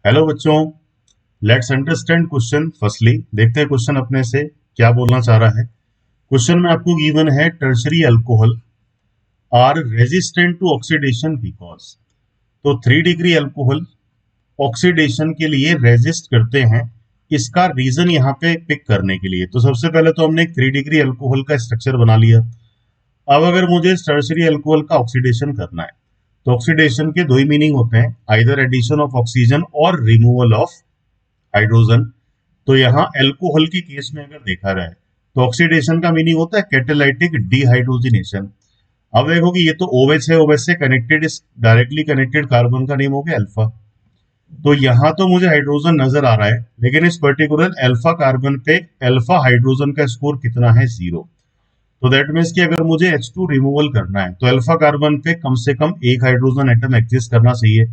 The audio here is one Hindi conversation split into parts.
हेलो बच्चों, लेट्स अंडरस्टैंड क्वेश्चन। फर्स्टली देखते हैं क्वेश्चन अपने से क्या बोलना चाह रहा है। क्वेश्चन में आपको गिवन है tertiary alcohol are resistant to oxidation because. तो 3 डिग्री अल्कोहल ऑक्सीडेशन के लिए रेजिस्ट करते हैं, इसका रीजन यहाँ पे पिक करने के लिए। तो सबसे पहले तो हमने एक 3 डिग्री अल्कोहल का स्ट्रक्चर बना लिया। अब अगर मुझे टर्शरी अल्कोहल का ऑक्सीडेशन करना है तो ऑक्सीडेशन के दो ही मीनिंग होते हैं, आइदर एडिशन ऑफ ऑक्सीजन और रिमूवल ऑफ हाइड्रोजन। तो यहाँ एल्कोहल के केस में अगर देखा जाए तो ऑक्सीडेशन का मीनिंग होता है कैटालाइटिक डिहाइड्रोजिनेशन। अब देखो कि ये तो OH है, OH से कनेक्टेड, इस डायरेक्टली कनेक्टेड कार्बन का नेम हो गया अल्फा। तो यहाँ तो मुझे हाइड्रोजन नजर आ रहा है, लेकिन इस पर्टिकुलर अल्फा कार्बन पे अल्फा हाइड्रोजन का स्कोर कितना है? 0। तो दैट मीन्स कि अगर मुझे H2 रिमूवल करना है तो अल्फा कार्बन पे कम से कम एक हाइड्रोजन एटम एग्जिस्ट करना चाहिए।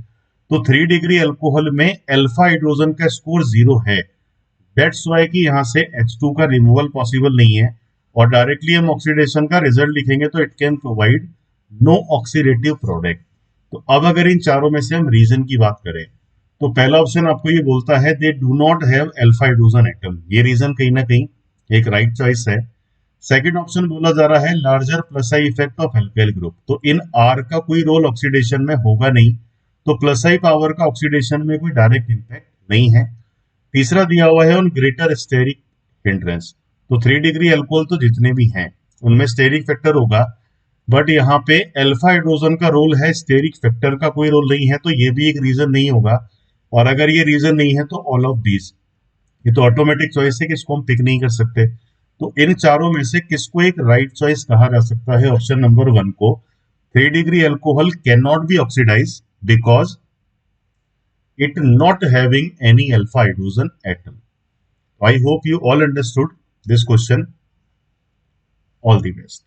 तो 3 डिग्री अल्कोहल में अल्फा हाइड्रोजन का स्कोर 0 है। दैट्स वाई कि यहाँ से H2 का रिमूवल पॉसिबल नहीं है, और डायरेक्टली हम ऑक्सीडेशन का रिजल्ट लिखेंगे तो it can provide no oxidative product. तो अब अगर इन चारों में से हम रीजन की बात करें तो पहला ऑप्शन आपको ये बोलता है they do not have alpha hydrogen atom. ये रीजन कहीं ना कहीं एक राइट चॉइस है। सेकंड ऑप्शन बोला जा रहा है larger plus I effect of alkyl group. तो इन आर का कोई रोल ऑक्सीडेशन में होगा नहीं, तो प्लस आई पावर का ऑक्सीडेशन में कोई डायरेक्ट इंपैक्ट नहीं है। तीसरा दिया हुआ है ऑन ग्रेटर स्टेरिक हिंड्रेंस। तो 3 डिग्री अल्कोहल तो जितने भी हैं उनमें स्टेरिक फैक्टर होगा, बट यहाँ पे अल्फा हाइड्रोजन का रोल है, स्टेरिक फैक्टर का कोई रोल नहीं है, तो ये भी एक रीजन नहीं होगा। और अगर ये रीजन नहीं है तो ऑल ऑफ दीज, ये तो ऑटोमेटिक चॉइस है कि इसको हम पिक नहीं कर सकते। तो इन चारों में से किसको एक राइट चॉइस कहा जा सकता है? ऑप्शन नंबर 1 को। 3 degree alcohol can not be oxidize because it not having any alpha hydrogen atom. I hope you all understood this question. All the best.